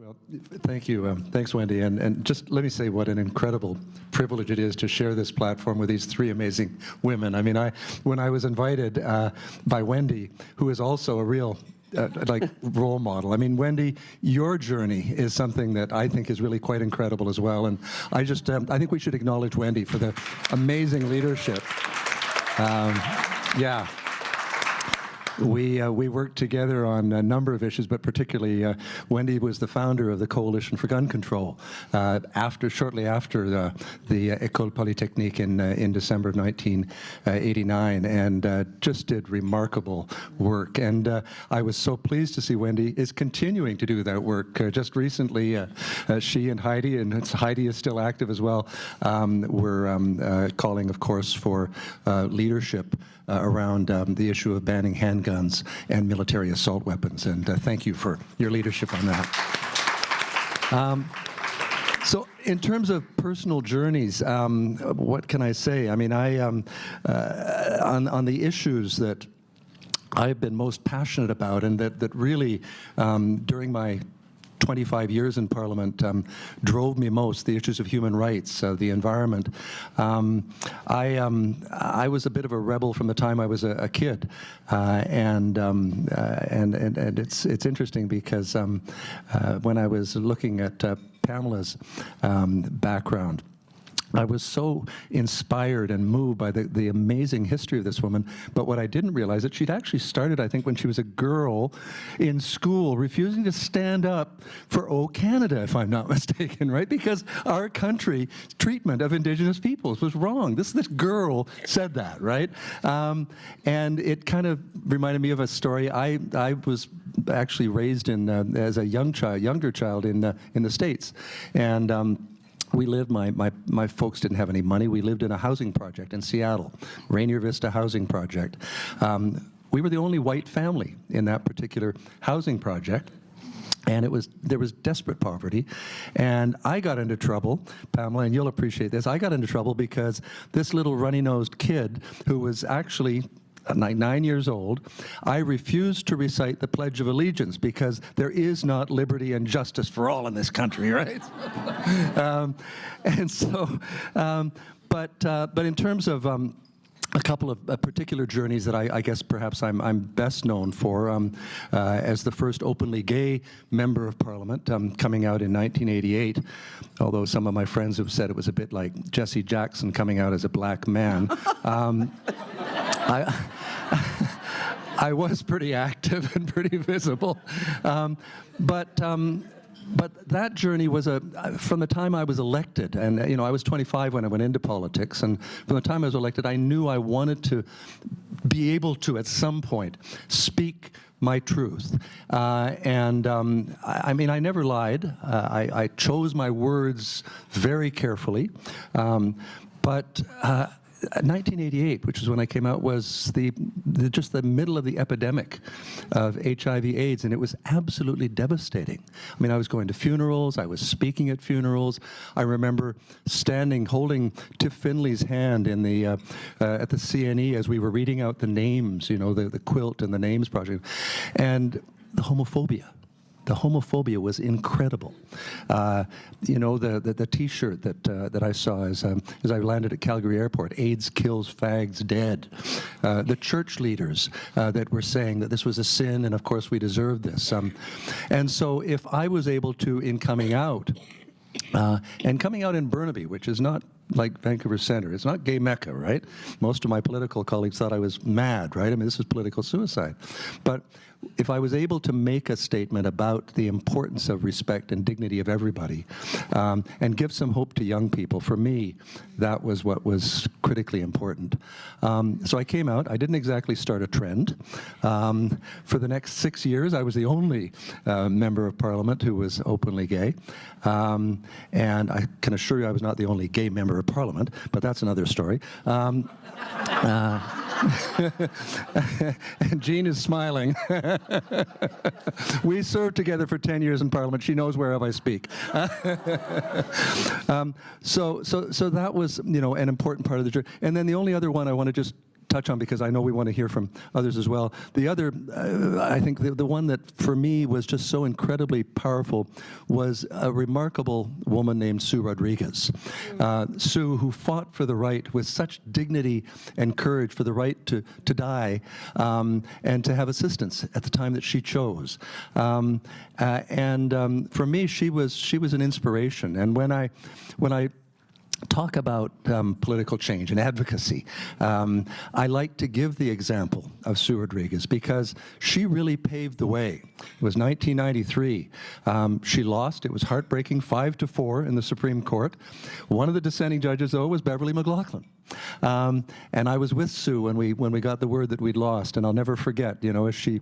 Well, thank you. Thanks, Wendy. And just let me say what an incredible privilege it is to share this platform with these three amazing women. I mean, when I was invited by Wendy, who is also a real role model. I mean, Wendy, your journey is something that I think is really quite incredible as well. And I just, I think we should acknowledge Wendy for the amazing leadership. Yeah. We worked together on a number of issues, but particularly Wendy was the founder of the Coalition for Gun Control shortly after the École Polytechnique in December of 1989, and just did remarkable work. And I was so pleased to see Wendy is continuing to do that work. Just recently, she and Heidi is still active as well, were calling, of course, for leadership around the issue of banning handguns and military assault weapons, and thank you for your leadership on that. So in terms of personal journeys, what can I say? I mean, on the issues that I've been most passionate about, and that really, during my 25 years in Parliament, drove me most, the issues of human rights, the environment. I was a bit of a rebel from the time I was a kid, and it's interesting because when I was looking at Pamela's background, I was so inspired and moved by the amazing history of this woman, but what I didn't realize that she'd actually started, I think, when she was a girl in school, refusing to stand up for O Canada, if I'm not mistaken, right? Because our country's treatment of Indigenous peoples was wrong. This girl said that, right? And it kind of reminded me of a story. I was actually raised as a younger child in the States, and we lived, my folks didn't have any money. We lived in a housing project in Seattle, Rainier Vista Housing Project. We were the only white family in that particular housing project. And there was desperate poverty. And I got into trouble, Pamela, and you'll appreciate this. I got into trouble because this little runny-nosed kid who was actually 9 years old, I refused to recite the Pledge of Allegiance because there is not liberty and justice for all in this country, right? But in terms of a couple of particular journeys that I guess perhaps I'm best known for, as the first openly gay member of Parliament, coming out in 1988, although some of my friends have said it was a bit like Jesse Jackson coming out as a black man. I was pretty active and pretty visible, but that journey was from the time I was elected, and I was 25 when I went into politics, and from the time I was elected, I knew I wanted to be able to, at some point, speak my truth. I mean, I never lied. I chose my words very carefully, but 1988, which is when I came out, was just the middle of the epidemic of HIV/AIDS, and it was absolutely devastating. I mean, I was going to funerals, I was speaking at funerals. I remember holding Tiff Finley's hand in at the CNE as we were reading out the names, the quilt and the names project, and the homophobia. The homophobia was incredible. The T-shirt that I saw as I landed at Calgary Airport, AIDS kills fags dead. The church leaders that were saying that this was a sin, and of course we deserved this. And so if I was able to, in coming out, and coming out in Burnaby, which is not like Vancouver Centre, it's not gay Mecca, right? Most of my political colleagues thought I was mad, right? I mean, this is political suicide. But if I was able to make a statement about the importance of respect and dignity of everybody, and give some hope to young people, for me, that was what was critically important. So I came out. I didn't exactly start a trend. For the next 6 years, I was the only member of Parliament who was openly gay. And I can assure you I was not the only gay member of Parliament, but that's another story. And Jean is smiling. We served together for 10 years in Parliament. She knows whereof I speak. So that was, an important part of the journey. And then the only other one I want to just touch on, because I know we want to hear from others as well. The other, I think the one that for me was just so incredibly powerful was a remarkable woman named Sue Rodriguez. Sue, who fought for the right with such dignity and courage, for the right to die and to have assistance at the time that she chose. For me, she was an inspiration. And when I talk about political change and advocacy, I like to give the example of Sue Rodriguez, because she really paved the way. It was 1993. She lost. It was heartbreaking, 5-4 in the Supreme Court. One of the dissenting judges, though, was Beverly McLaughlin. And I was with Sue when we got the word that we'd lost, and I'll never forget, you know, as she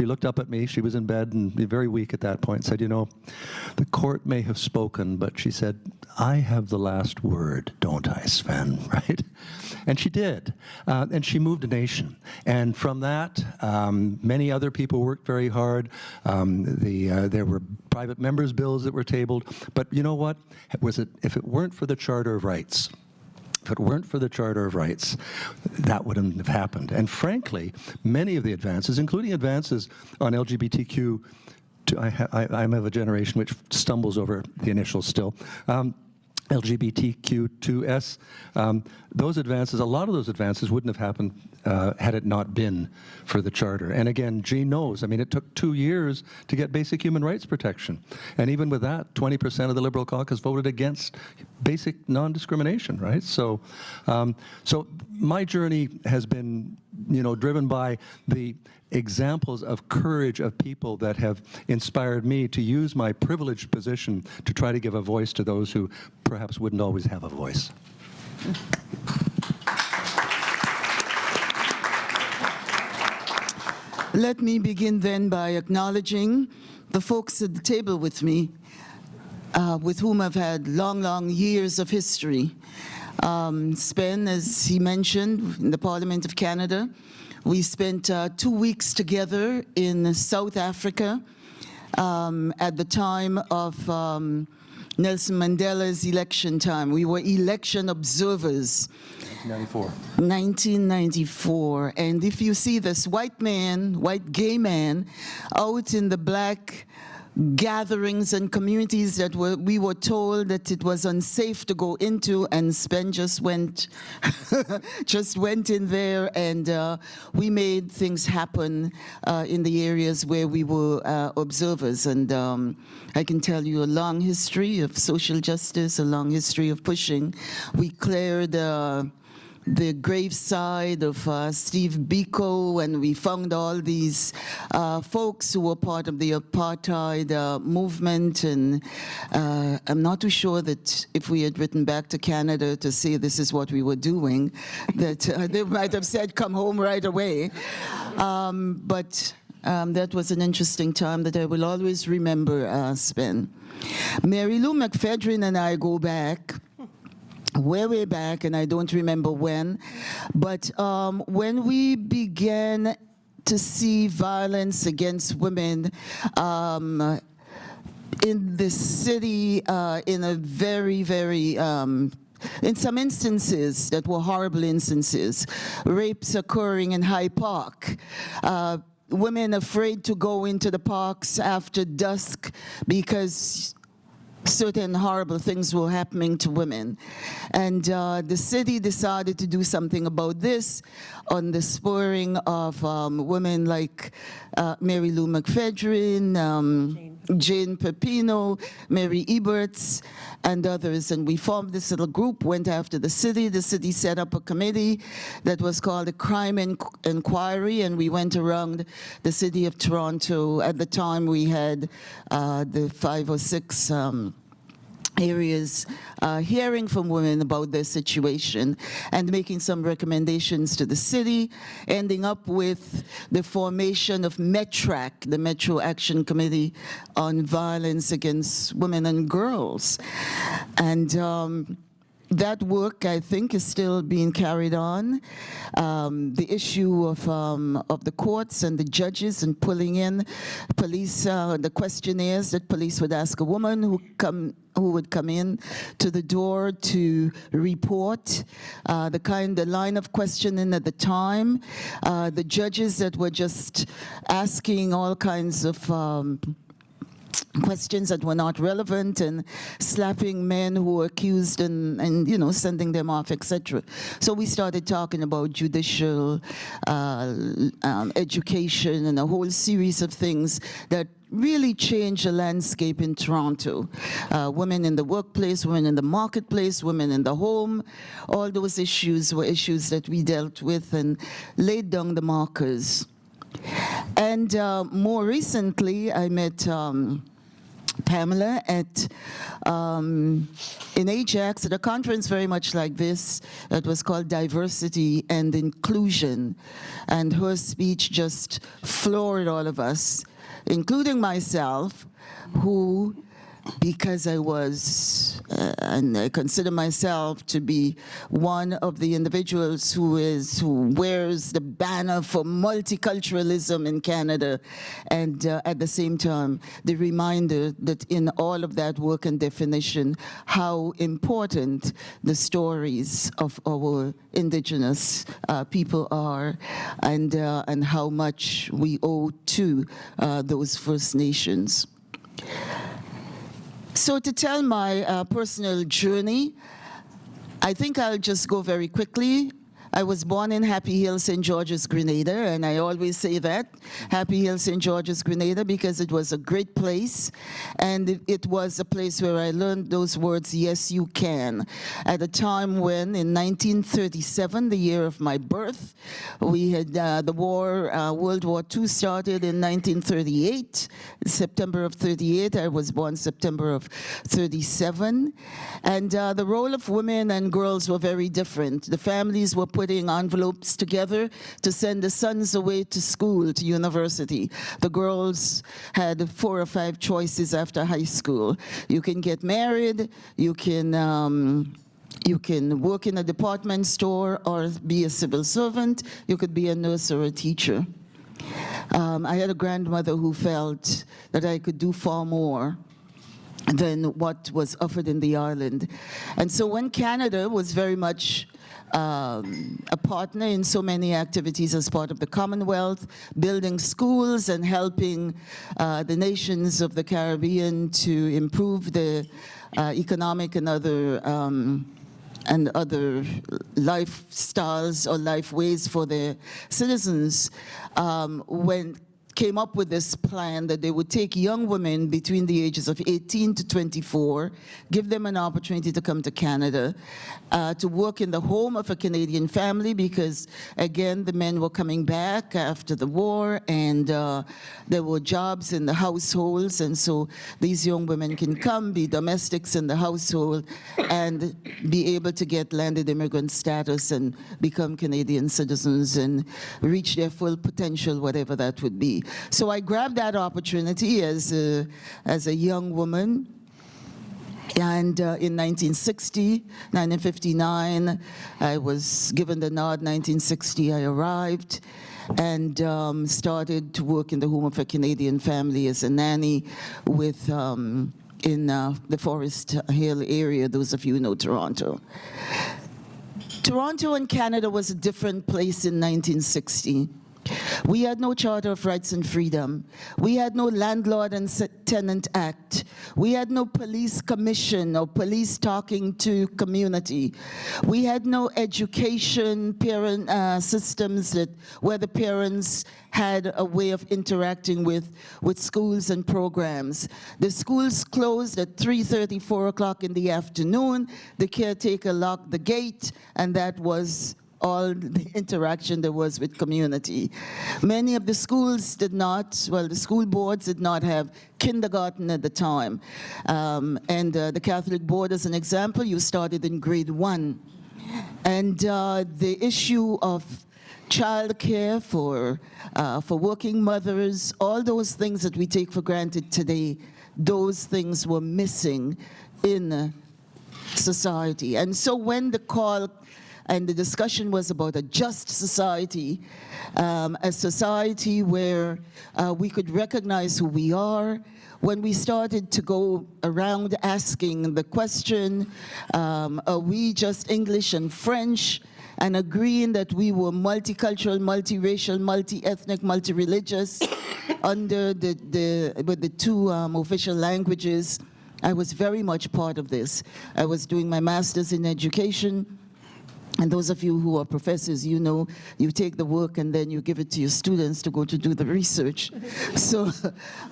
looked up at me, she was in bed and very weak at that point, said, you know, the court may have spoken, but she said, I have the last word, don't I, Sven, right? And she did, and she moved a nation. And from that, many other people worked very hard. There were private members' bills that were tabled, but you know what? If it weren't for the Charter of Rights, that wouldn't have happened. And frankly, many of the advances, including advances on LGBTQ, I'm of a generation which stumbles over the initials still, LGBTQ2S, those advances, a lot of those advances wouldn't have happened had it not been for the Charter. And again, Jean knows, I mean, it took 2 years to get basic human rights protection. And even with that, 20% of the Liberal caucus voted against basic non-discrimination, right? So, so my journey has been, you know, driven by the examples of courage of people that have inspired me to use my privileged position to try to give a voice to those who perhaps wouldn't always have a voice. Let me begin then by acknowledging the folks at the table with me, with whom I've had long years of history. Svend, as he mentioned, in the Parliament of Canada. We spent 2 weeks together in South Africa at the time of Nelson Mandela's election time. We were election observers. 1994. And if you see this white gay man, out in the black gatherings and communities that we were told that it was unsafe to go into, and Svend just went in there, and we made things happen in the areas where we were observers. And I can tell you a long history of social justice, a long history of pushing. We cleared the graveside of Steve Biko, and we found all these folks who were part of the apartheid movement, and I'm not too sure that if we had written back to Canada to say this is what we were doing, that they might have said come home right away. But that was an interesting time that I will always remember, Svend. Marilou McPhedran and I go back way back, and I don't remember when, but when we began to see violence against women in the city, in a very, in some instances that were horrible instances, rapes occurring in High Park, women afraid to go into the parks after dusk because certain horrible things were happening to women. And the city decided to do something about this on the spurring of women like Marilou McPhedran, Jane Pepino, Mary Eberts, and others. And we formed this little group, went after the city. The city set up a committee that was called the Crime Inquiry, and we went around the city of Toronto. At the time, we had the 5 or 6 areas hearing from women about their situation and making some recommendations to the city, ending up with the formation of METRAC, the Metro Action Committee on Violence Against Women and Girls. And that work, I think, is still being carried on. The issue of the courts and the judges and pulling in police, the questionnaires that police would ask a woman who would come in to the door to report, the line of questioning at the time, the judges that were just asking all kinds of questions that were not relevant and slapping men who were accused and you know, sending them off, etc. So we started talking about judicial education and a whole series of things that really changed the landscape in Toronto. Women in the workplace, women in the marketplace, women in the home, all those issues were issues that we dealt with and laid down the markers. And more recently, I met Pamela in Ajax at a conference very much like this that was called Diversity and Inclusion. And her speech just floored all of us, including myself, who, because I was, and I consider myself to be one of the individuals who wears the banner for multiculturalism in Canada, and at the same time, the reminder that in all of that work and definition, how important the stories of our Indigenous people are, and how much we owe to those First Nations. So to tell my personal journey, I think I'll just go very quickly. I was born in Happy Hill, St. George's, Grenada, and I always say that, Happy Hill, St. George's, Grenada, because it was a great place, and it was a place where I learned those words, yes, you can. At a time when, in 1937, the year of my birth, we had the war, World War II started in 1938, September of 38. I was born September of 37, and the role of women and girls were very different. The families were putting envelopes together to send the sons away to school, to university. The girls had 4 or 5 choices after high school. You can get married, you can work in a department store or be a civil servant, you could be a nurse or a teacher. I had a grandmother who felt that I could do far more than what was offered in the island. And so when Canada was very much a partner in so many activities as part of the Commonwealth, building schools and helping the nations of the Caribbean to improve the economic and other lifestyles or life ways for their citizens, came up with this plan that they would take young women between the ages of 18 to 24, give them an opportunity to come to Canada, to work in the home of a Canadian family, because again, the men were coming back after the war, and there were jobs in the households, and so these young women can come, be domestics in the household, and be able to get landed immigrant status and become Canadian citizens and reach their full potential, whatever that would be. So I grabbed that opportunity as a young woman, and in 1959, I was given the nod. 1960, I arrived and started to work in the home of a Canadian family as a nanny with in the Forest Hill area, those of you who know Toronto. Toronto and Canada was a different place in 1960. We had no Charter of Rights and Freedom. We had no Landlord and Tenant Act. We had no police commission or police talking to community. We had no education parent systems where the parents had a way of interacting with schools and programs. The schools closed at 3:30, 4 o'clock in the afternoon. The caretaker locked the gate, and that was all the interaction there was with community. Many of the schools did not, well, the school boards did not have kindergarten at the time. The Catholic board, as an example, you started in grade 1. And the issue of childcare for working mothers, all those things that we take for granted today, those things were missing in society. And so when the call and the discussion was about a just society, a society where we could recognize who we are, when we started to go around asking the question, are we just English and French, and agreeing that we were multicultural, multiracial, multi-ethnic, multi-religious under with the two official languages, I was very much part of this. I was doing my master's in education. And those of you who are professors, you know, you take the work and then you give it to your students to go to do the research. So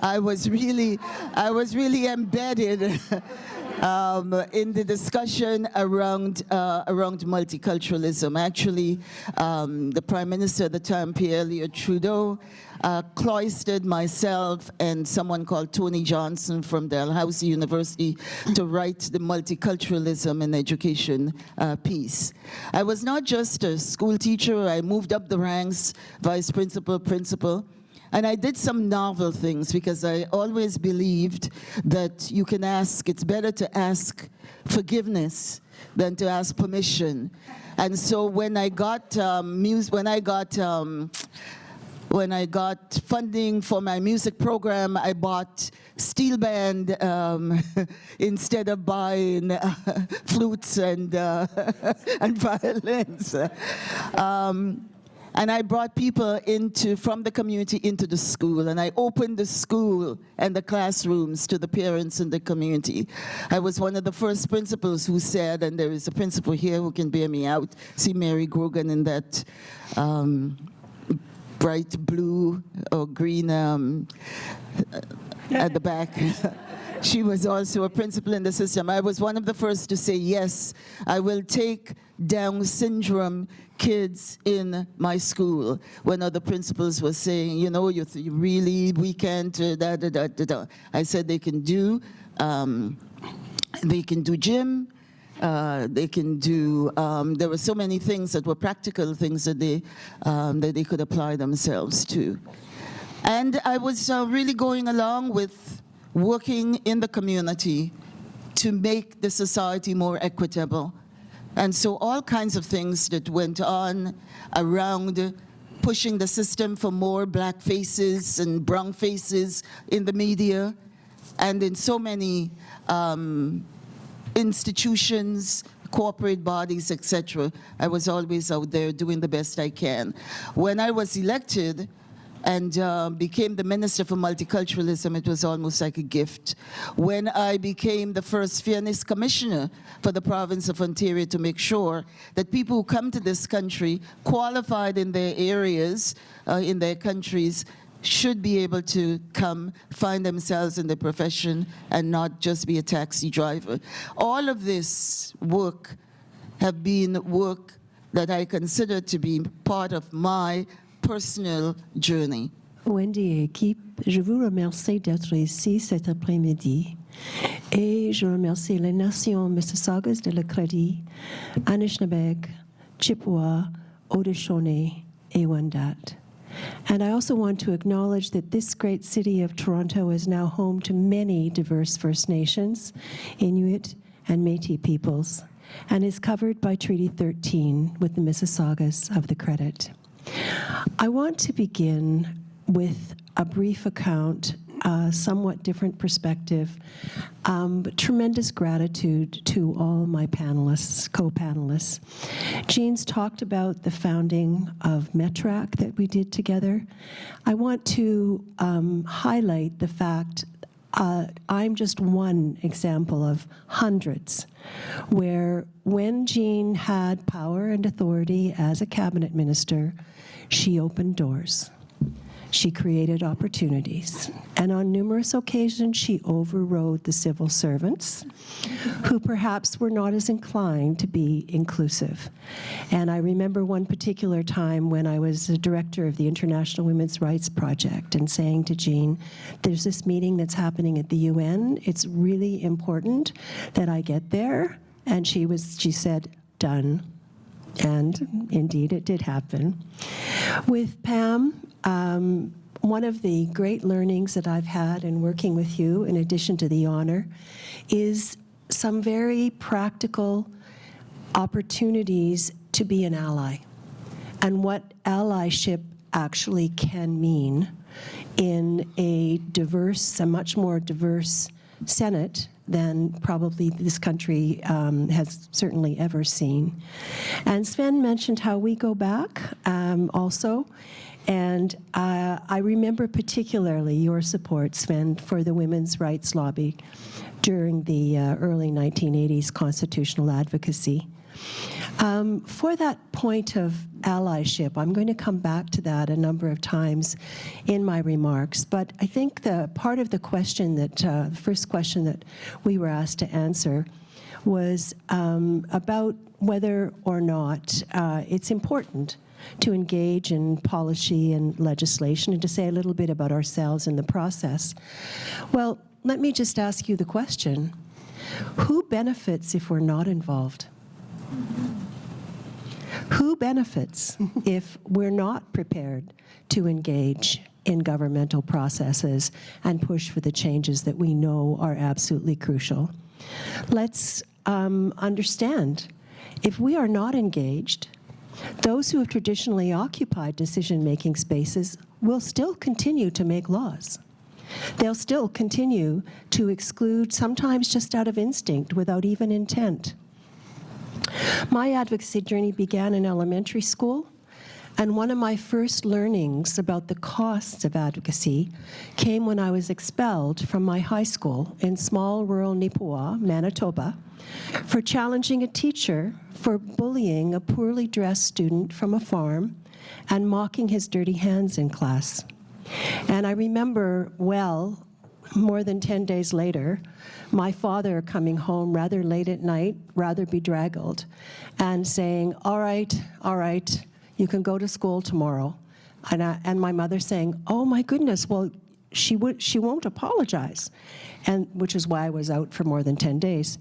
I was really embedded in the discussion around multiculturalism. Actually, the Prime Minister at the time, Pierre Trudeau, cloistered myself and someone called Tony Johnson from Dalhousie University to write the multiculturalism in education piece. I was not just a school teacher. I moved up the ranks, vice principal, principal. And I did some novel things because I always believed that you can ask, it's better to ask forgiveness than to ask permission. And so when I got funding for my music program, I bought steel band instead of buying flutes and violins. And I brought people from the community into the school, and I opened the school and the classrooms to the parents in the community. I was one of the first principals who said, and there is a principal here who can bear me out, see Mary Grogan in that bright blue or green at the back. She was also a principal in the system. I was one of the first to say, yes, I will take Down syndrome kids in my school, when other principals were saying, you know, you really, we can't, I said they can do gym, they can do, there were so many things that were practical things that they could apply themselves to. And I was really going along with working in the community to make the society more equitable. And so all kinds of things that went on around pushing the system for more black faces and brown faces in the media and in so many institutions, corporate bodies, etc. I was always out there doing the best I can. When I was elected and became the Minister for Multiculturalism, it was almost like a gift. When I became the first Fairness Commissioner for the province of Ontario to make sure that people who come to this country, qualified in their areas, in their countries, should be able to come, find themselves in the profession and not just be a taxi driver. All of this work have been work that I consider to be part of my personal journey. Wendy et équipe, je vous remercie d'être ici cet après-midi et je remercie les nations Mississaugas de la Crédit, Anishinaabe, Chippewa, Haudenosaunee, et Wendat. And I also want to acknowledge that this great city of Toronto is now home to many diverse First Nations, Inuit, and Métis peoples, and is covered by Treaty 13 with the Mississaugas of the Credit. I want to begin with a brief account, somewhat different perspective, but tremendous gratitude to all my panelists, co-panelists. Jean's talked about the founding of METRAC that we did together. I want to highlight the fact I'm just one example of hundreds where when Jean had power and authority as a cabinet minister, she opened doors. She created opportunities. And on numerous occasions, she overrode the civil servants who perhaps were not as inclined to be inclusive. And I remember one particular time when I was the director of the International Women's Rights Project and saying to Jean, there's this meeting that's happening at the UN. It's really important that I get there. And she said, done. And indeed, it did happen. With Pam, one of the great learnings that I've had in working with you, in addition to the honor, is some very practical opportunities to be an ally and what allyship actually can mean in a much more diverse Senate than probably this country has certainly ever seen. And Svend mentioned how we go back also. And I remember particularly your support, Svend, for the women's rights lobby during the early 1980s constitutional advocacy. For that point of allyship, I'm going to come back to that a number of times in my remarks, but I think the part of the question that, the first question that we were asked to answer was about whether or not it's important to engage in policy and legislation, and to say a little bit about ourselves in the process. Well, let me just ask you the question: who benefits if we're not involved? Who benefits if we're not prepared to engage in governmental processes and push for the changes that we know are absolutely crucial? Let's understand, if we are not engaged, those who have traditionally occupied decision-making spaces will still continue to make laws. They'll still continue to exclude, sometimes just out of instinct, without even intent. My advocacy journey began in elementary school, and one of my first learnings about the costs of advocacy came when I was expelled from my high school in small rural Nipawin, Manitoba, for challenging a teacher for bullying a poorly dressed student from a farm and mocking his dirty hands in class. And I remember well, more than 10 days later, my father coming home rather late at night, rather bedraggled, and saying, all right, you can go to school tomorrow. And my mother saying, oh my goodness, well, she won't apologize. And which is why I was out for more than 10 days.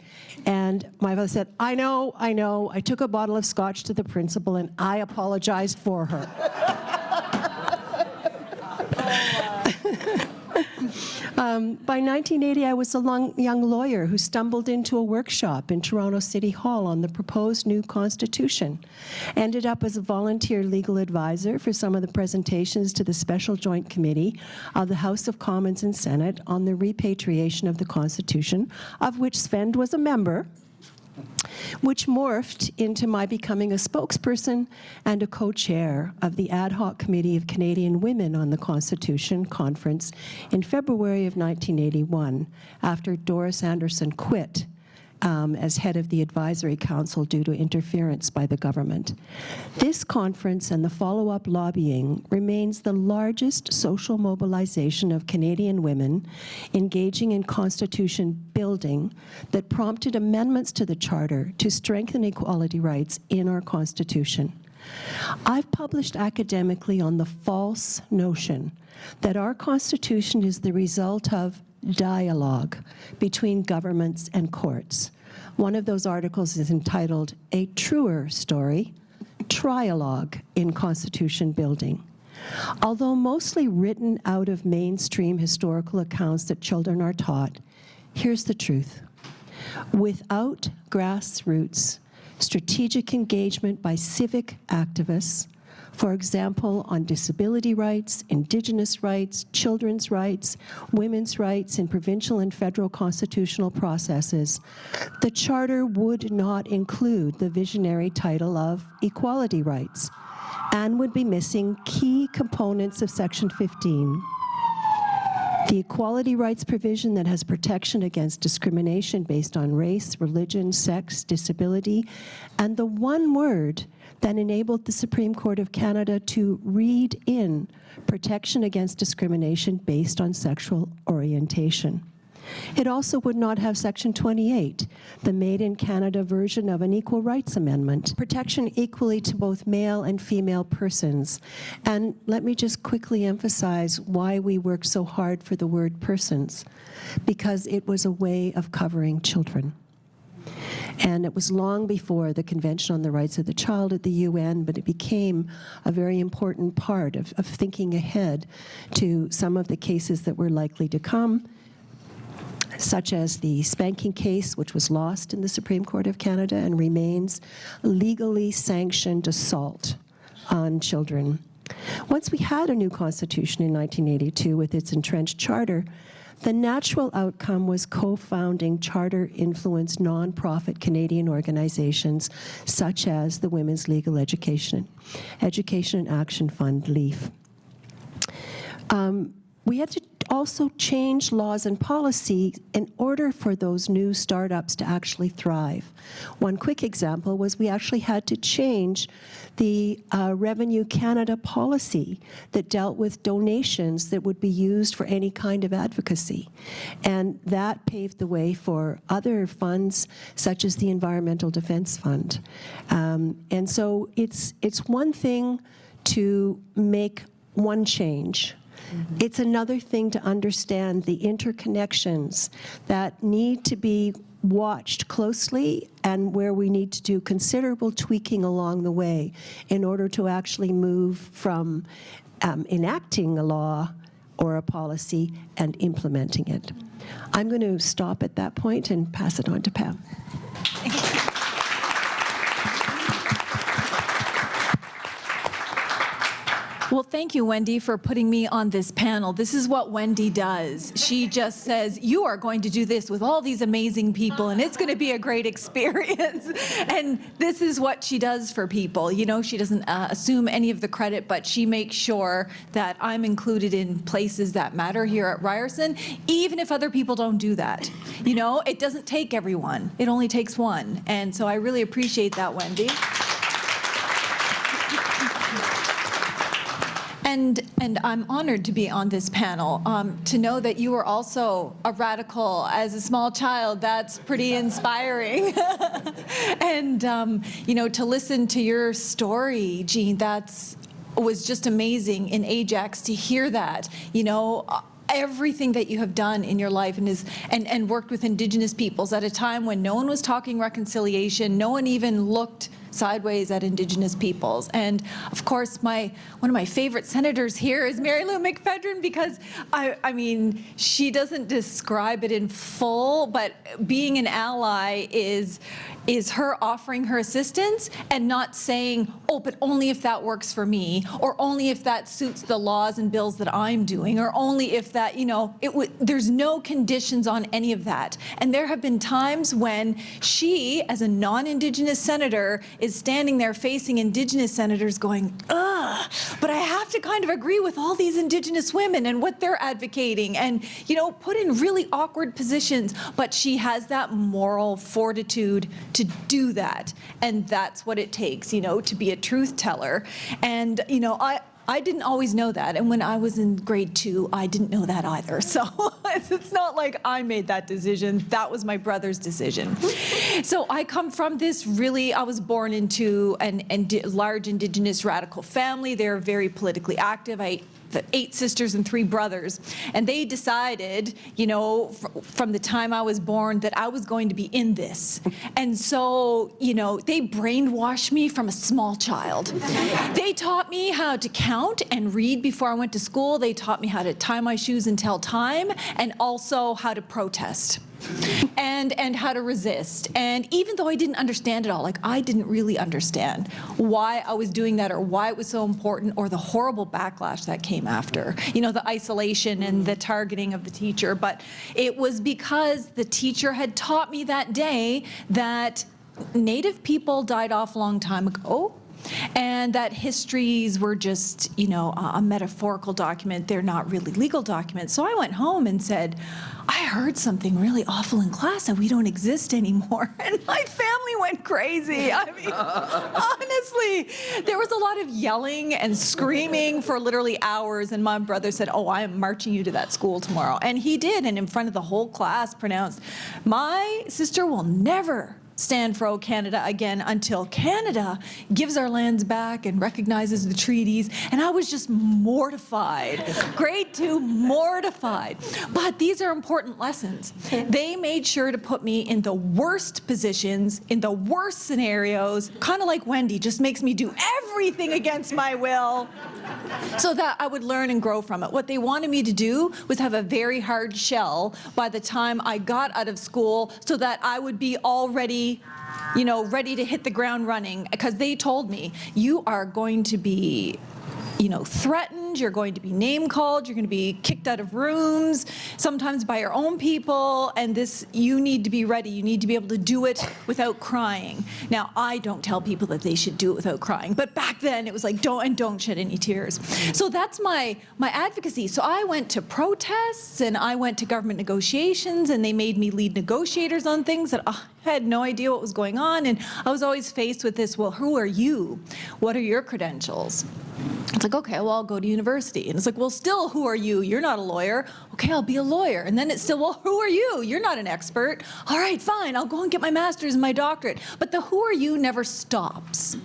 And my father said, I know, I took a bottle of scotch to the principal and I apologized for her. By 1980, I was a young lawyer who stumbled into a workshop in Toronto City Hall on the proposed new Constitution. Ended up as a volunteer legal advisor for some of the presentations to the Special Joint Committee of the House of Commons and Senate on the repatriation of the Constitution, of which Svend was a member, which morphed into my becoming a spokesperson and a co-chair of the Ad Hoc Committee of Canadian Women on the Constitution Conference in February of 1981, after Doris Anderson quit as head of the Advisory Council due to interference by the government. This conference and the follow-up lobbying remains the largest social mobilization of Canadian women engaging in constitution building that prompted amendments to the Charter to strengthen equality rights in our Constitution. I've published academically on the false notion that our Constitution is the result of dialogue between governments and courts. One of those articles is entitled A Truer Story, Trialogue in Constitution Building. Although mostly written out of mainstream historical accounts that children are taught, here's the truth. Without grassroots, strategic engagement by civic activists, for example, on disability rights, Indigenous rights, children's rights, women's rights in provincial and federal constitutional processes, the Charter would not include the visionary title of equality rights and would be missing key components of Section 15. The equality rights provision that has protection against discrimination based on race, religion, sex, disability, and the one word that enabled the Supreme Court of Canada to read in protection against discrimination based on sexual orientation. It also would not have Section 28, the Made in Canada version of an Equal Rights Amendment, protection equally to both male and female persons. And let me just quickly emphasize why we work so hard for the word persons, because it was a way of covering children. And it was long before the Convention on the Rights of the Child at the UN, but it became a very important part of thinking ahead to some of the cases that were likely to come. such as the spanking case, which was lost in the Supreme Court of Canada and remains legally sanctioned assault on children. Once we had a new constitution in 1982 with its entrenched charter, the natural outcome was co-founding charter-influenced nonprofit Canadian organizations such as the Women's Legal Education and Action Fund, LEAF. We had to also change laws and policy in order for those new startups to actually thrive. One quick example was we actually had to change the Revenue Canada policy that dealt with donations that would be used for any kind of advocacy. And that paved the way for other funds, such as the Environmental Defense Fund. And so it's one thing to make one change. It's another thing to understand the interconnections that need to be watched closely and where we need to do considerable tweaking along the way in order to actually move from enacting a law or a policy and implementing it. I'm going to stop at that point and pass it on to Pam. Well, thank you, Wendy, for putting me on this panel. This is what Wendy does. She just says, you are going to do this with all these amazing people, and it's going to be a great experience. And this is what she does for people. You know, she doesn't assume any of the credit, but she makes sure that I'm included in places that matter here at Ryerson, even if other people don't do that. You know, it doesn't take everyone. It only takes one. And so I really appreciate that, Wendy. And I'm honored to be on this panel. To know that you were also a radical as a small child, that's pretty inspiring. And you know, to listen to your story, Jean, was just amazing in Ajax to hear that. You know, everything that you have done in your life and worked with Indigenous peoples at a time when no one was talking reconciliation, no one even looked sideways at Indigenous peoples. And of course, one of my favorite senators here is Marilou McPhedran, because I mean, she doesn't describe it in full, but being an ally is her offering her assistance and not saying, oh, but only if that works for me, or only if that suits the laws and bills that I'm doing, or only if that, you know, there's no conditions on any of that. And there have been times when she, as a non-Indigenous senator, is standing there facing Indigenous senators going, ugh, but I have to kind of agree with all these Indigenous women and what they're advocating, and, you know, put in really awkward positions, but she has that moral fortitude to do that. And that's what it takes, you know, to be a truth teller. And, you know, I didn't always know that. And when I was in grade 2, I didn't know that either. So it's not like I made that decision. That was my brother's decision. So I come from this I was born into a large Indigenous radical family. They're very politically active. The 8 sisters and 3 brothers, and they decided, you know, from the time I was born that I was going to be in this. And so, you know, they brainwashed me from a small child. They taught me how to count and read before I went to school. They taught me how to tie my shoes and tell time, and also how to protest. And how to resist. And even though I didn't understand it all, like I didn't really understand why I was doing that or why it was so important or the horrible backlash that came after, you know, the isolation and the targeting of the teacher. But it was because the teacher had taught me that day that Native people died off a long time ago, and that histories were just, you know, a metaphorical document. They're not really legal documents. So I went home and said, I heard something really awful in class and we don't exist anymore. And my family went crazy. I mean, honestly, there was a lot of yelling and screaming for literally hours. And my brother said, oh, I am marching you to that school tomorrow. And he did. And in front of the whole class pronounced, my sister will never stand for Canada again until Canada gives our lands back and recognizes the treaties. And I was just mortified. Grade 2, mortified. But these are important lessons. They made sure to put me in the worst positions, in the worst scenarios, kind of like Wendy, just makes me do everything against my will so that I would learn and grow from it. What they wanted me to do was have a very hard shell by the time I got out of school so that I would be already, you know, ready to hit the ground running, because they told me, you are going to be, you know, threatened, you're going to be name called, you're going to be kicked out of rooms, sometimes by your own people, and this, you need to be ready. You need to be able to do it without crying. Now, I don't tell people that they should do it without crying, but back then it was like, don't shed any tears. So that's my advocacy. So I went to protests and I went to government negotiations, and they made me lead negotiators on things that I had no idea what was going on, and I was always faced with this, well, who are you? What are your credentials? It's like, okay, well, I'll go to university. And it's like, well, still, who are you? You're not a lawyer. Okay, I'll be a lawyer. And then it's still, well, who are you? You're not an expert. All right, fine, I'll go and get my master's and my doctorate. But the who are you never stops.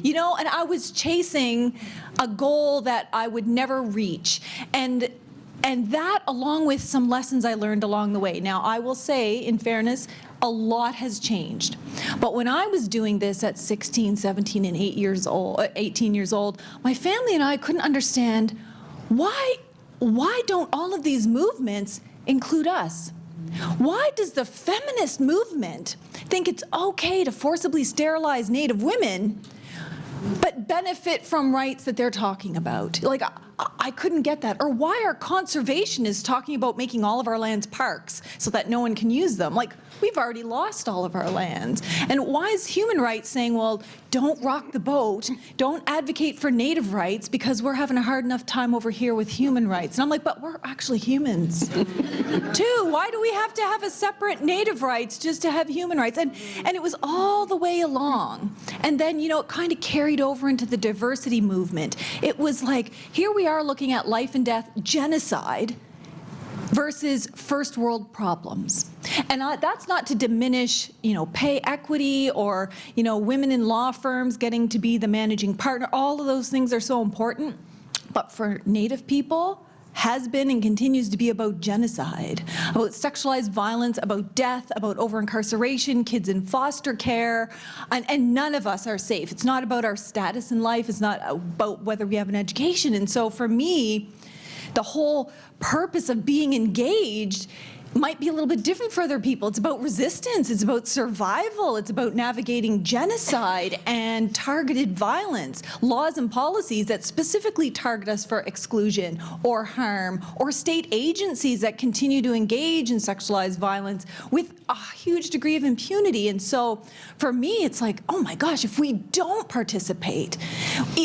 You know, and I was chasing a goal that I would never reach. And that, along with some lessons I learned along the way. Now, I will say, in fairness, a lot has changed. But when I was doing this at 16, 17, and 18 years old, my family and I couldn't understand why don't all of these movements include us? Why does the feminist movement think it's okay to forcibly sterilize Native women, but benefit from rights that they're talking about? Like, I couldn't get that. Or why are conservationists talking about making all of our lands parks so that no one can use them? Like, we've already lost all of our lands. And why is human rights saying, well, don't rock the boat, don't advocate for Native rights because we're having a hard enough time over here with human rights? And I'm like, but we're actually humans too. Why do we have to have a separate Native rights just to have human rights? And it was all the way along. And then, you know, it kind of carried over into the diversity movement. It was like, here we are looking at life and death genocide versus first world problems. And that's not to diminish, you know, pay equity or, you know, women in law firms getting to be the managing partner. All of those things are so important. But for Native people, has been and continues to be about genocide, about sexualized violence, about death, about over-incarceration, kids in foster care, and none of us are safe. It's not about our status in life. It's not about whether we have an education. And so for me, the whole purpose of being engaged might be a little bit different for other people. It's about resistance, it's about survival, it's about navigating genocide and targeted violence, laws and policies that specifically target us for exclusion or harm, or state agencies that continue to engage in sexualized violence with a huge degree of impunity. And so for me, it's like, oh my gosh, if we don't participate,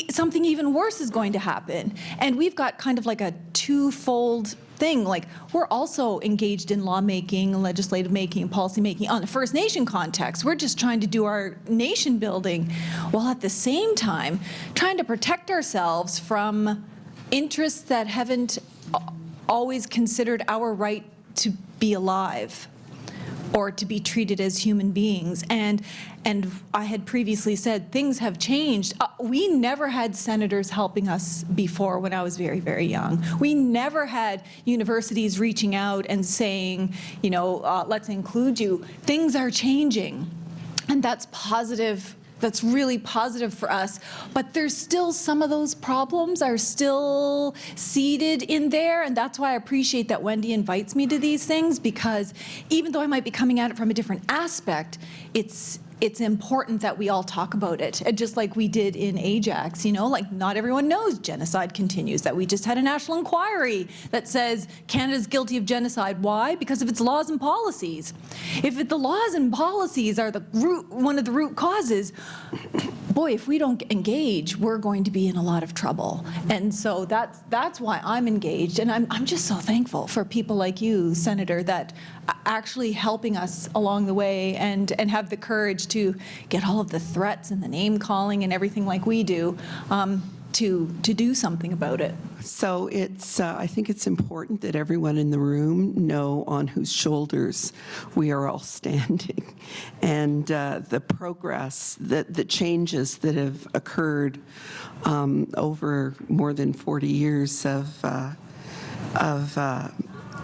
something even worse is going to happen. And we've got kind of like a twofold thing. Like, we're also engaged in lawmaking, legislative making, policy making on the First Nation context. We're just trying to do our nation building, while at the same time trying to protect ourselves from interests that haven't always considered our right to be alive or to be treated as human beings. And I had previously said things have changed. We never had senators helping us before when I was very, very young. We never had universities reaching out and saying, you know, let's include you. Things are changing, and that's positive. That's really positive for us, but there's still some of those problems are still seated in there, and that's why I appreciate that Wendy invites me to these things, because even though I might be coming at it from a different aspect, it's important that we all talk about it, and just like we did in Ajax, you know, like not everyone knows genocide continues, that we just had a national inquiry that says Canada's guilty of genocide. Why? Because of its laws and policies. If the laws and policies are one of the root causes, boy, if we don't engage, we're going to be in a lot of trouble. And so that's why I'm engaged, and I'm just so thankful for people like you, Senator, that actually helping us along the way and have the courage to get all of the threats and the name calling and everything like we do. to do something about it? So it's, I think it's important that everyone in the room know on whose shoulders we are all standing. And the progress, the changes that have occurred over more than 40 years of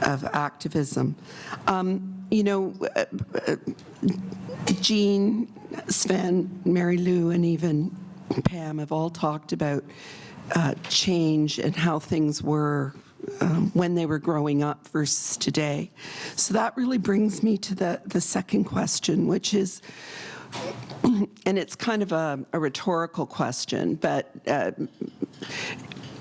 activism. You know, Jean, Svend, Marilou, and even Pam have all talked about change and how things were when they were growing up versus today. So that really brings me to the second question, which is, and it's kind of a rhetorical question, but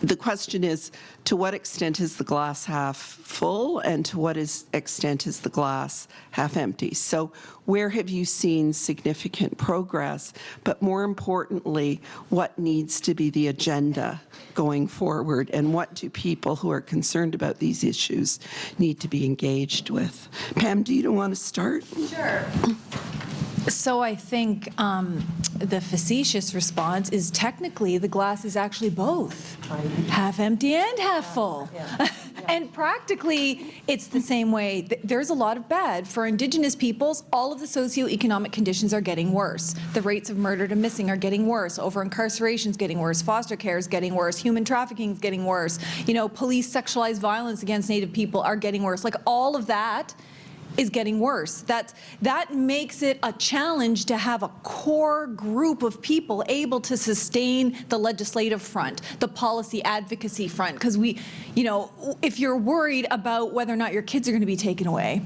the question is, to what extent is the glass half full, and to what extent is the glass half empty? So where have you seen significant progress? But more importantly, what needs to be the agenda going forward, and what do people who are concerned about these issues need to be engaged with? Pam, do you want to start? Sure. So I think the facetious response is technically the glass is actually both, half empty and half full. And practically, it's the same way. There's a lot of bad. For Indigenous peoples, all of the socioeconomic conditions are getting worse. The rates of murder and missing are getting worse. Over-incarceration is getting worse. Foster care is getting worse. Human trafficking is getting worse. You know, police sexualized violence against Native people are getting worse. Like, all of that is getting worse. That makes it a challenge to have a core group of people able to sustain the legislative front, the policy advocacy front, because we, you know, if you're worried about whether or not your kids are going to be taken away,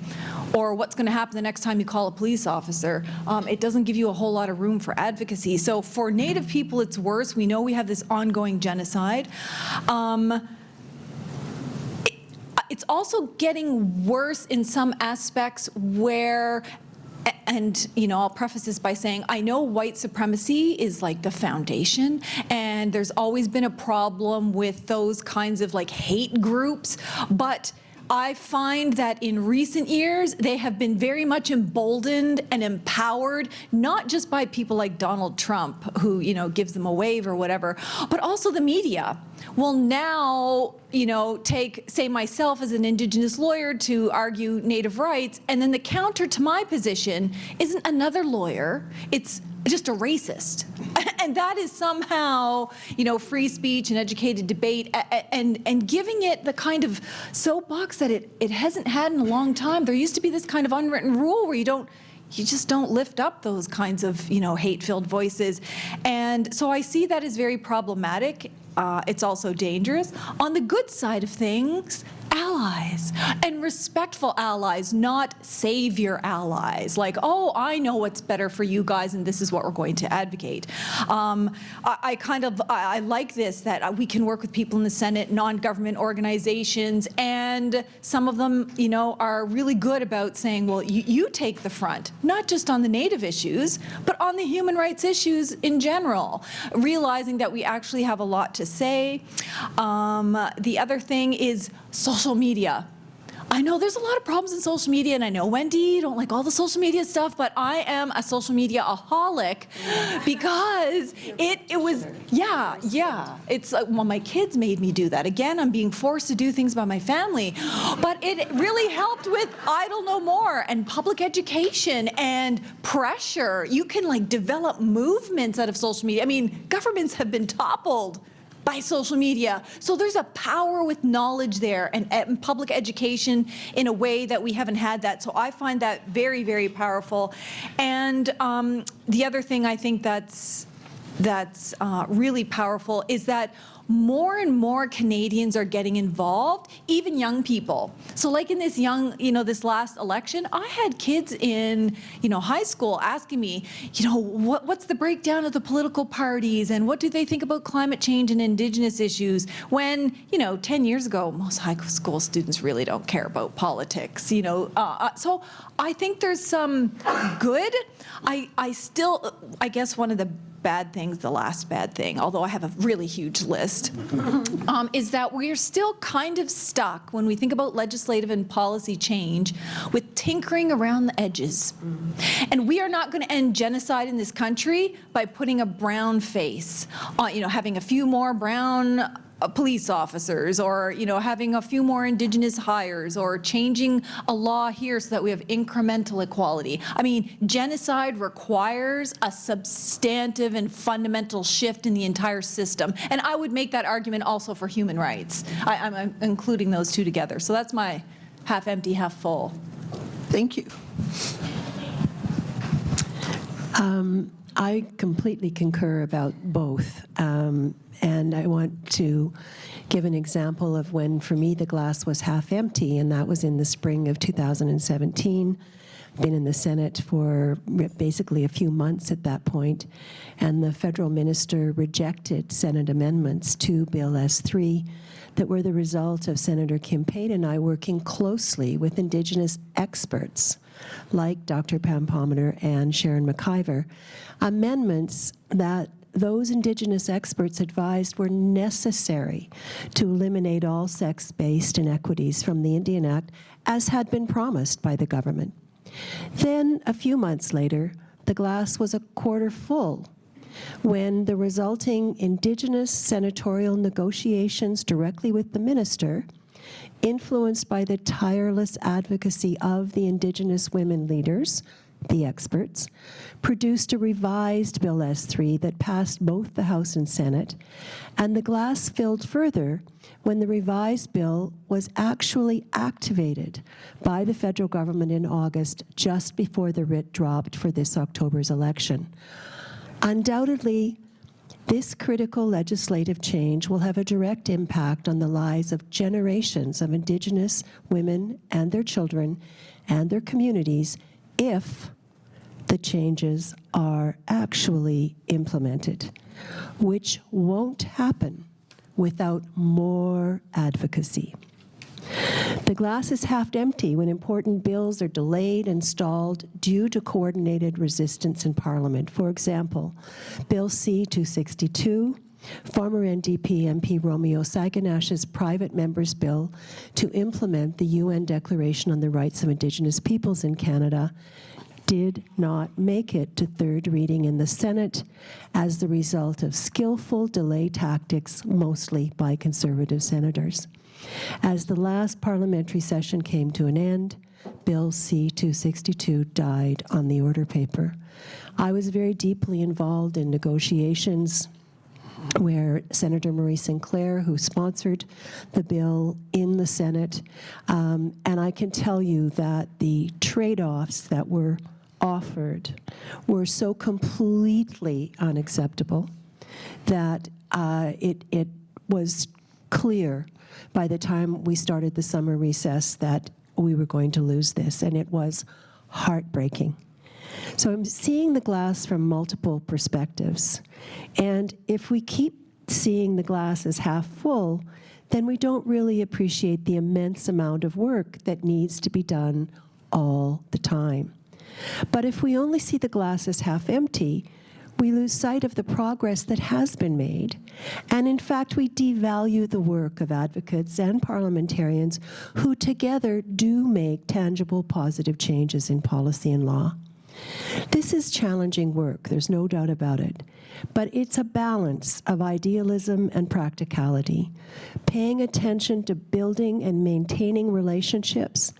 or what's going to happen the next time you call a police officer, it doesn't give you a whole lot of room for advocacy. So for Native people, it's worse. We know we have this ongoing genocide. It's also getting worse in some aspects where, and you know, I'll preface this by saying I know white supremacy is like the foundation, and there's always been a problem with those kinds of like hate groups, but I find that in recent years, they have been very much emboldened and empowered, not just by people like Donald Trump, who, you know, gives them a wave or whatever, but also the media will now, you know, take, say, myself as an Indigenous lawyer to argue Native rights, and then the counter to my position isn't another lawyer, it's just a racist. And that is somehow, you know, free speech and educated debate, and giving it the kind of soapbox that it hasn't had in a long time. There used to be this kind of unwritten rule where you just don't lift up those kinds of, you know, hate-filled voices. And so I see that as very problematic. It's also dangerous. On the good side of things, allies, and respectful allies, not savior allies. Like, oh, I know what's better for you guys, and this is what we're going to advocate. I like this, that we can work with people in the Senate, non-government organizations, and some of them, you know, are really good about saying, well, you take the front, not just on the Native issues, but on the human rights issues in general, realizing that we actually have a lot to say. The other thing is social media. I know there's a lot of problems in social media, and I know, Wendy, you don't like all the social media stuff, but I am a social media-aholic because it was, yeah. It's, well, my kids made me do that. Again, I'm being forced to do things by my family, but it really helped with Idle No More and public education and pressure. You can, like, develop movements out of social media. I mean, governments have been toppled by social media. So there's a power with knowledge there, and public education in a way that we haven't had that. So I find that very, very powerful. And the other thing I think that's really powerful is that more and more Canadians are getting involved, even young people. So like in this this last election, I had kids in, high school asking me, what's the breakdown of the political parties, and what do they think about climate change and Indigenous issues, when, 10 years ago, most high school students really don't care about politics, So I think there's some good. I guess one of the bad things the last bad thing, although I have a really huge list, is that we're still kind of stuck when we think about legislative and policy change with tinkering around the edges. And we are not going to end genocide in this country by putting a brown face on, having a few more brown police officers, or having a few more Indigenous hires, or changing a law here so that we have incremental equality. I mean, genocide requires a substantive and fundamental shift in the entire system, and I would make that argument also for human rights. I'm including those two together. So that's my half empty, half full. Thank you. I completely concur about both. And I want to give an example of when, for me, the glass was half empty, and that was in the spring of 2017. Been in the Senate for basically a few months at that point, and the federal minister rejected Senate amendments to Bill S3 that were the result of Senator Kim Pate and I working closely with Indigenous experts like Dr. Pam Palmater and Sharon McIver, amendments that those Indigenous experts advised were necessary to eliminate all sex-based inequities from the Indian Act, as had been promised by the government. Then, a few months later, the glass was a quarter full when the resulting Indigenous senatorial negotiations directly with the minister, influenced by the tireless advocacy of the Indigenous women leaders, the experts, produced a revised Bill S3 that passed both the House and Senate, and the glass filled further when the revised bill was actually activated by the federal government in August, just before the writ dropped for this October's election. Undoubtedly, this critical legislative change will have a direct impact on the lives of generations of Indigenous women and their children and their communities if the changes are actually implemented, which won't happen without more advocacy. The glass is half empty when important bills are delayed and stalled due to coordinated resistance in Parliament. For example, Bill C-262, former NDP MP Romeo Saganash's private member's bill to implement the UN Declaration on the Rights of Indigenous Peoples in Canada, did not make it to third reading in the Senate as the result of skillful delay tactics, mostly by Conservative senators. As the last parliamentary session came to an end, Bill C-262 died on the order paper. I was very deeply involved in negotiations where Senator Marie Sinclair, who sponsored the bill in the Senate, and I can tell you that the trade-offs that were offered were so completely unacceptable that it was clear by the time we started the summer recess that we were going to lose this, and it was heartbreaking. So I'm seeing the glass from multiple perspectives, and if we keep seeing the glass as half full, then we don't really appreciate the immense amount of work that needs to be done all the time. But if we only see the glass as half empty, we lose sight of the progress that has been made, and in fact we devalue the work of advocates and parliamentarians who together do make tangible positive changes in policy and law. This is challenging work, there's no doubt about it, but it's a balance of idealism and practicality, paying attention to building and maintaining relationships,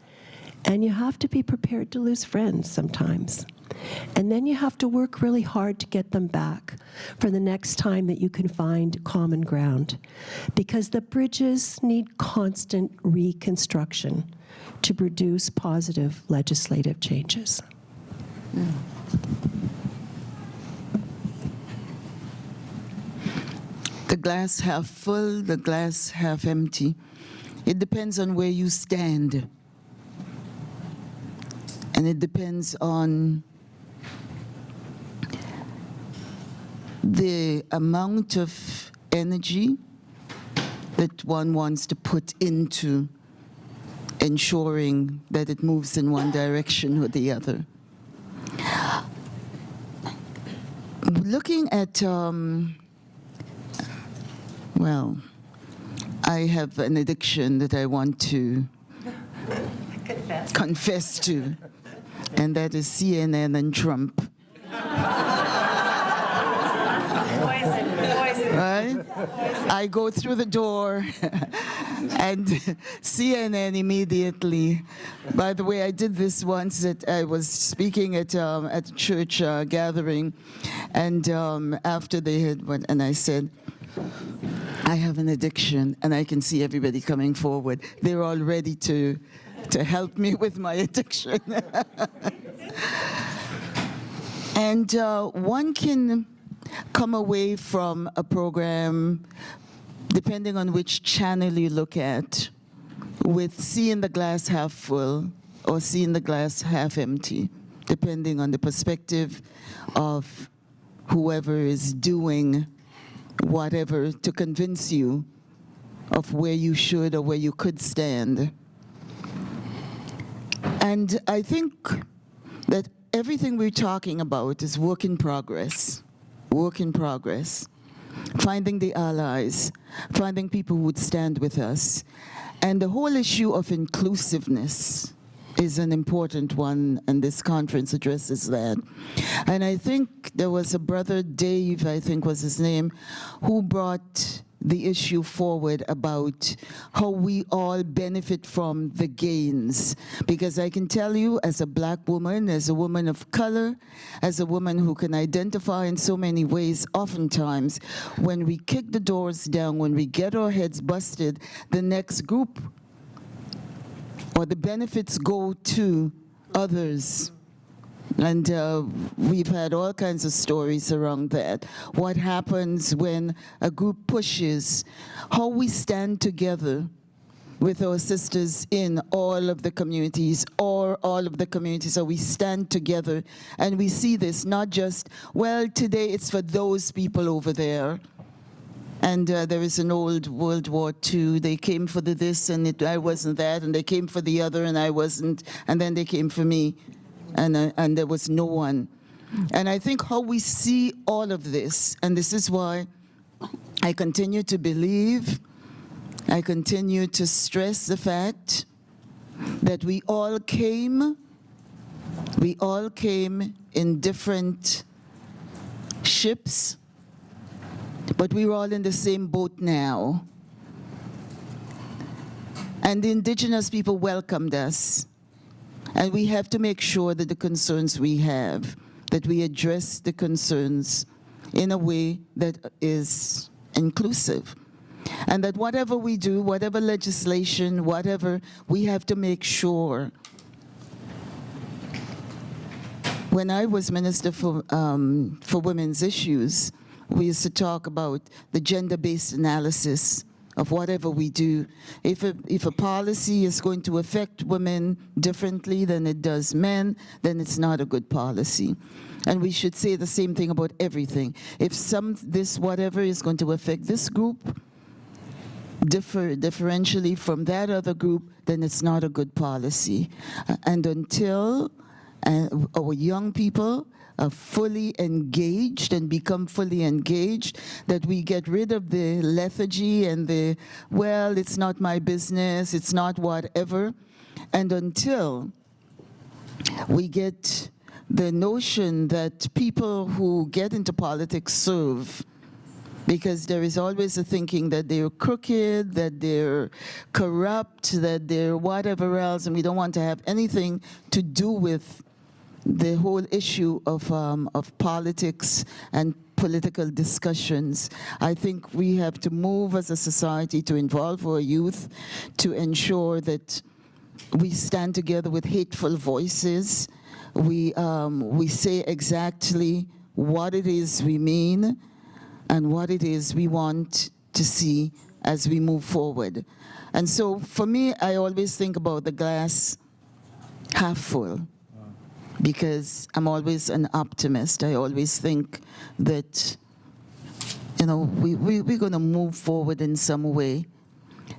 and you have to be prepared to lose friends sometimes. And then you have to work really hard to get them back for the next time that you can find common ground, because the bridges need constant reconstruction to produce positive legislative changes. The glass half full, the glass half empty. It depends on where you stand. And it depends on the amount of energy that one wants to put into ensuring that it moves in one direction or the other. looking at, well, I have an addiction that I want to confess to, and that is CNN and Trump. Right? I go through the door and CNN immediately. By the way, I did this once that I was speaking at a church gathering, and after they had went, and I said, I have an addiction, and I can see everybody coming forward. They're all ready to help me with my addiction. And one can come away from a program, depending on which channel you look at, with seeing the glass half full or seeing the glass half empty, depending on the perspective of whoever is doing whatever to convince you of where you should or where you could stand. And I think that everything we're talking about is work in progress. Work in progress, finding the allies, finding people who would stand with us. And the whole issue of inclusiveness is an important one, and this conference addresses that. And I think there was a brother, Dave, I think was his name, who brought the issue forward about how we all benefit from the gains. Because I can tell you, as a black woman, as a woman of color, as a woman who can identify in so many ways, oftentimes, when we kick the doors down, when we get our heads busted, the next group or the benefits go to others. And we've had all kinds of stories around that. What happens when a group pushes, how we stand together with our sisters in all of the communities, or all of the communities, so we stand together and we see this, not just, well, today it's for those people over there. And there is an old World War II, they came for the this and I wasn't that, and they came for the other and I wasn't, and then they came for me. And there was no one. And I think how we see all of this, and this is why I continue to believe, I continue to stress the fact that we all came in different ships, but we're all in the same boat now. And the Indigenous people welcomed us. And we have to make sure that the concerns we have, that we address the concerns in a way that is inclusive. And that whatever we do, whatever legislation, whatever, we have to make sure. When I was Minister for Women's Issues, we used to talk about the gender-based analysis of whatever we do. If a policy is going to affect women differently than it does men, then it's not a good policy. And we should say the same thing about everything. If this whatever is going to affect this group differentially from that other group, then it's not a good policy. And until our young people are fully engaged and become fully engaged, that we get rid of the lethargy and the, well, it's not my business, it's not whatever. And until we get the notion that people who get into politics serve, because there is always a thinking that they're crooked, that they're corrupt, that they're whatever else, and we don't want to have anything to do with the whole issue of politics and political discussions. I think we have to move as a society to involve our youth, to ensure that we stand together with hateful voices. We say exactly what it is we mean and what it is we want to see as we move forward. And so for me, I always think about the glass half full, because I'm always an optimist. I always think that, you know, we're going to move forward in some way.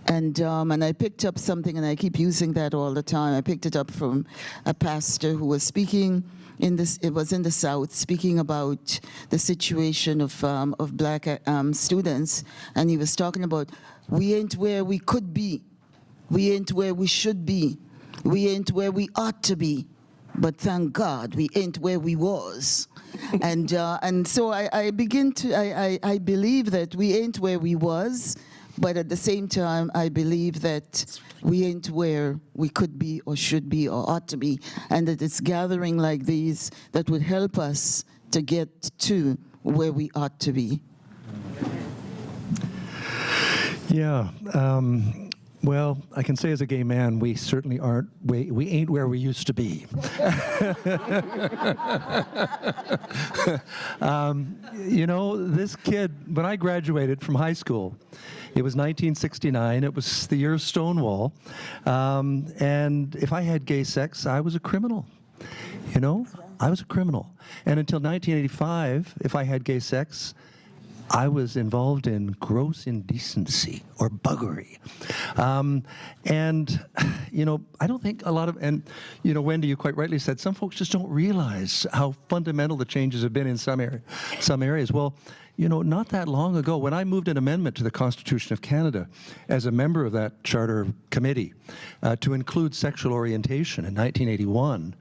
And I picked up something, and I keep using that all the time. I picked it up from a pastor who was speaking it was in the South, speaking about the situation of black students, and he was talking about, we ain't where we could be, we ain't where we should be, we ain't where we ought to be, but thank God we ain't where we was. And so I believe that we ain't where we was, but at the same time, I believe that we ain't where we could be or should be or ought to be, and that it's gathering like these that would help us to get to where we ought to be. Yeah. Well, I can say as a gay man, we certainly we ain't where we used to be. You know, this kid, when I graduated from high school, it was 1969, it was the year of Stonewall, and if I had gay sex, I was a criminal. You know, I was a criminal. And until 1985, if I had gay sex, I was involved in gross indecency or buggery. And, you know, I don't think a lot of, and, you know, Wendy, you quite rightly said, some folks just don't realize how fundamental the changes have been in some areas. Well, you know, not that long ago, when I moved an amendment to the Constitution of Canada as a member of that charter committee to include sexual orientation in 1981,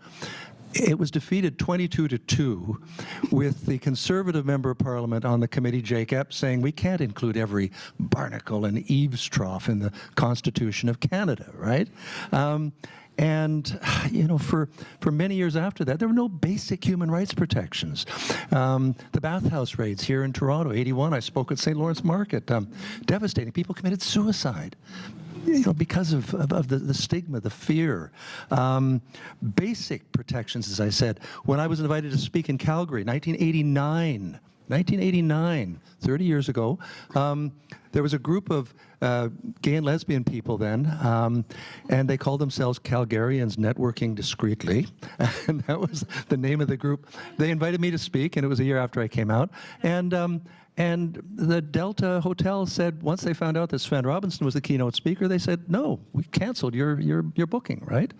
it was defeated 22-2 with the Conservative Member of Parliament on the committee, Jake Epps, saying we can't include every barnacle and eaves trough in the Constitution of Canada, right? And, you know, for many years after that, there were no basic human rights protections. The bathhouse raids here in Toronto, 81, I spoke at St. Lawrence Market, devastating. People committed suicide, you know, because of the stigma, the fear. Basic protections, as I said. When I was invited to speak in Calgary, 1989, 30 years ago, there was a group of gay and lesbian people then, and they called themselves Calgarians Networking Discreetly, and that was the name of the group. They invited me to speak, and it was a year after I came out, and the Delta Hotel said, once they found out that Svend Robinson was the keynote speaker, they said, no, we canceled your booking, right?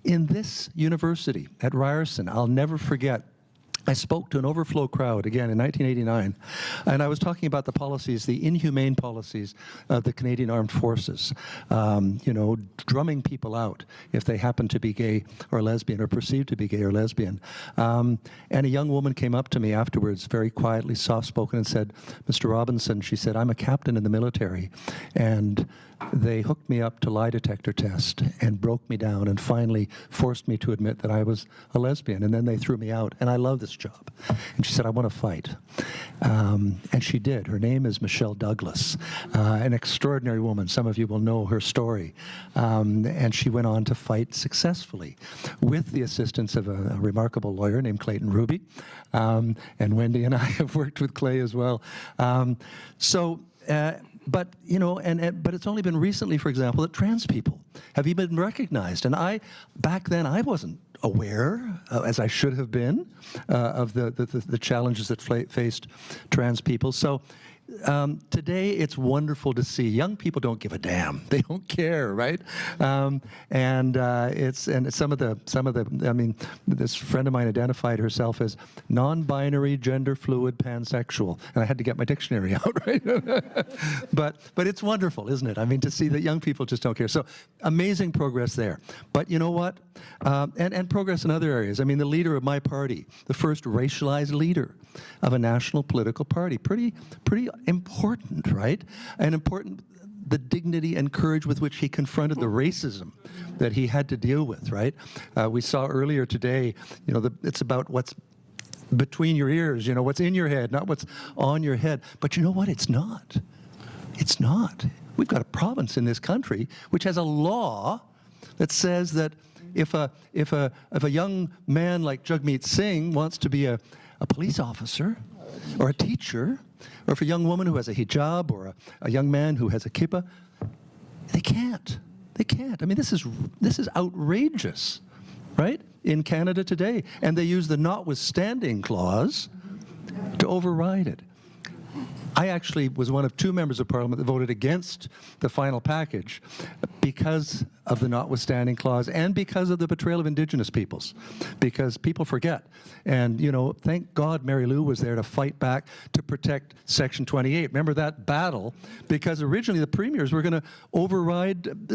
In this university at Ryerson, I'll never forget, I spoke to an overflow crowd, again, in 1989, and I was talking about the policies, the inhumane policies of the Canadian Armed Forces, you know, drumming people out if they happen to be gay or lesbian or perceived to be gay or lesbian. And a young woman came up to me afterwards, very quietly, soft-spoken, and said, Mr. Robinson, she said, I'm a captain in the military, and they hooked me up to lie detector test and broke me down and finally forced me to admit that I was a lesbian, and then they threw me out, and I love this job. And she said, I want to fight. And she did. Her name is Michelle Douglas, an extraordinary woman. Some of you will know her story. And she went on to fight successfully with the assistance of a remarkable lawyer named Clayton Ruby. And Wendy and I have worked with Clay as well. But, you know, but it's only been recently, for example, that trans people have even been recognized. And back then, I wasn't aware, as I should have been, of the challenges that faced trans people. So today, it's wonderful to see. Young people don't give a damn; they don't care, right? And some of the. I mean, this friend of mine identified herself as non-binary, gender fluid, pansexual, and I had to get my dictionary out, right? but it's wonderful, isn't it? I mean, to see that young people just don't care. So amazing progress there. But you know what? And progress in other areas. I mean, the leader of my party, the first racialized leader of a national political party, pretty important, right? And important, the dignity and courage with which he confronted the racism that he had to deal with, right? We saw earlier today, you know, it's about what's between your ears, you know, what's in your head, not what's on your head. But you know what? It's not. It's not. We've got a province in this country which has a law that says that if a young man like Jagmeet Singh wants to be a police officer or a teacher, or if a young woman who has a hijab or a young man who has a kippah, they can't. They can't. I mean, this is outrageous, right? In Canada today. And they use the notwithstanding clause to override it. I actually was one of 2 members of Parliament that voted against the final package because of the notwithstanding clause and because of the betrayal of Indigenous peoples, because people forget. And, you know, thank God Marilou was there to fight back to protect Section 28. Remember that battle? Because originally the premiers were going to override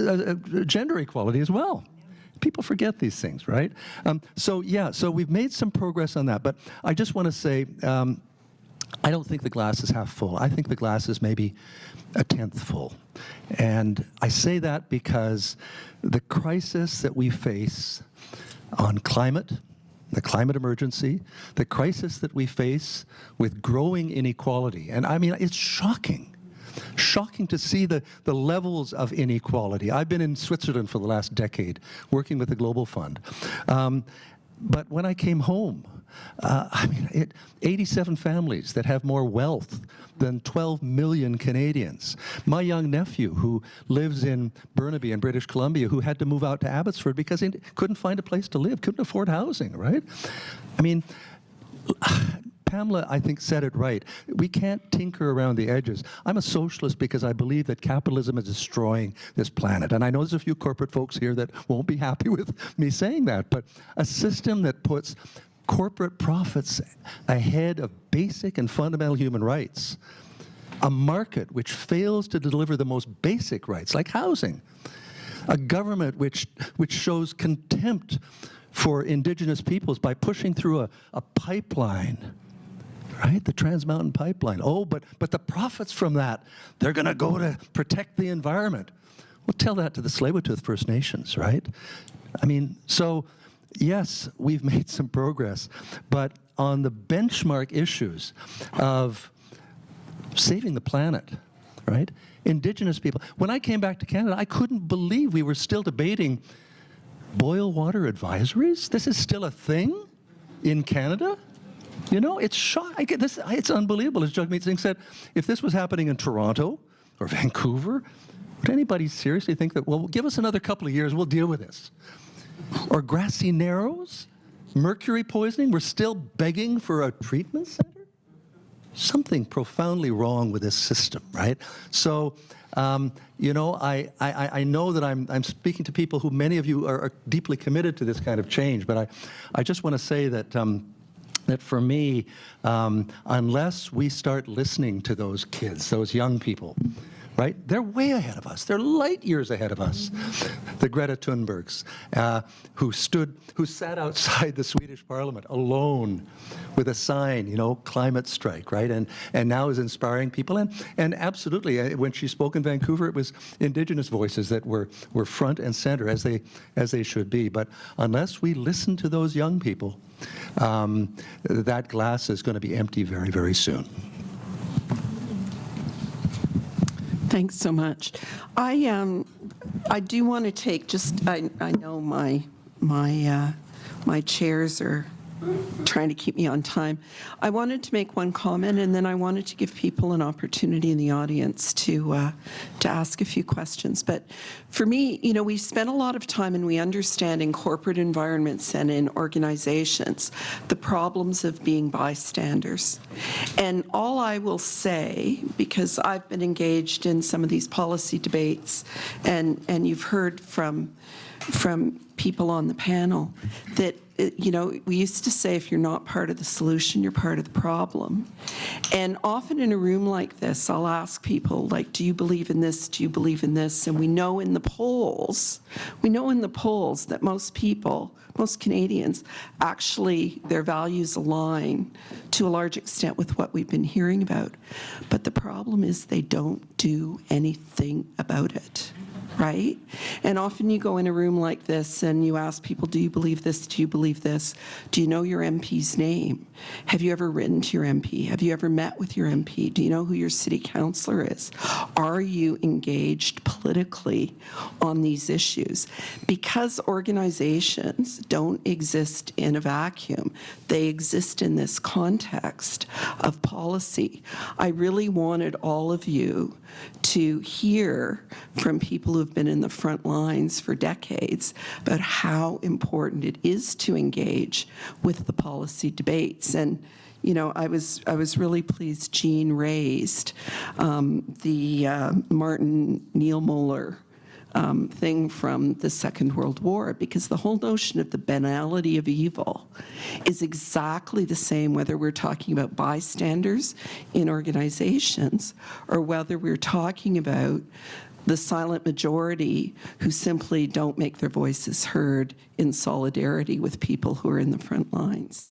gender equality as well. People forget these things, right? So we've made some progress on that. But I just want to say, I don't think the glass is half full. I think the glass is maybe a tenth full. And I say that because the crisis that we face on climate, the climate emergency, the crisis that we face with growing inequality, and I mean, it's shocking. Shocking to see the levels of inequality. I've been in Switzerland for the last decade working with the Global Fund. But when I came home, 87 families that have more wealth than 12 million Canadians. My young nephew, who lives in Burnaby in British Columbia, who had to move out to Abbotsford because he couldn't find a place to live, couldn't afford housing, right? I mean, Pamela, I think, said it right. We can't tinker around the edges. I'm a socialist because I believe that capitalism is destroying this planet. And I know there's a few corporate folks here that won't be happy with me saying that, but a system that puts corporate profits ahead of basic and fundamental human rights, a market which fails to deliver the most basic rights, like housing, a government which shows contempt for Indigenous peoples by pushing through a pipeline, right? The Trans Mountain Pipeline. Oh, but the profits from that, they're going to go to protect the environment. Well, tell that to the Tsleil-Waututh First Nations, right? I mean, so yes, we've made some progress, but on the benchmark issues of saving the planet, right? Indigenous people. When I came back to Canada, I couldn't believe we were still debating boil water advisories. This is still a thing in Canada. You know, it's shocking. It's unbelievable. As Jagmeet Singh said, if this was happening in Toronto or Vancouver, would anybody seriously think that, well, give us another couple of years, we'll deal with this? Or grassy narrows, mercury poisoning, we're still begging for a treatment center? Something profoundly wrong with this system, right? So, you know, I know that I'm speaking to people who many of you are deeply committed to this kind of change, but I just want to say that that for me, unless we start listening to those kids, those young people, right? They're way ahead of us. They're light years ahead of us. The Greta Thunbergs, who sat outside the Swedish Parliament alone with a sign, you know, climate strike, right? And now is inspiring people. And absolutely, when she spoke in Vancouver, it was Indigenous voices that were front and center, as they should be. But unless we listen to those young people, that glass is going to be empty very, very soon. Thanks so much. I do want to take just, I know my chairs are trying to keep me on time. I wanted to make one comment, and then I wanted to give people an opportunity in the audience to ask a few questions. But for me, you know, we spend a lot of time, and we understand in corporate environments and in organizations the problems of being bystanders. And all I will say, because I've been engaged in some of these policy debates, and you've heard from people on the panel, that you know, we used to say if you're not part of the solution, you're part of the problem. And often in a room like this, I'll ask people, like, do you believe in this? Do you believe in this? And we know in the polls that most people, most Canadians, actually their values align to a large extent with what we've been hearing about. But the problem is they don't do anything about it. Right? And often you go in a room like this and you ask people, do you believe this? Do you believe this? Do you know your MP's name? Have you ever written to your MP? Have you ever met with your MP? Do you know who your city councillor is? Are you engaged politically on these issues? Because organizations don't exist in a vacuum. They exist in this context of policy. I really wanted all of you to hear from people who've been in the front lines for decades about how important it is to engage with the policy debates. And, you know, I was really pleased Jean raised the Martin Niemöller thing from the Second World War, because the whole notion of the banality of evil is exactly the same whether we're talking about bystanders in organizations or whether we're talking about the silent majority who simply don't make their voices heard in solidarity with people who are in the front lines.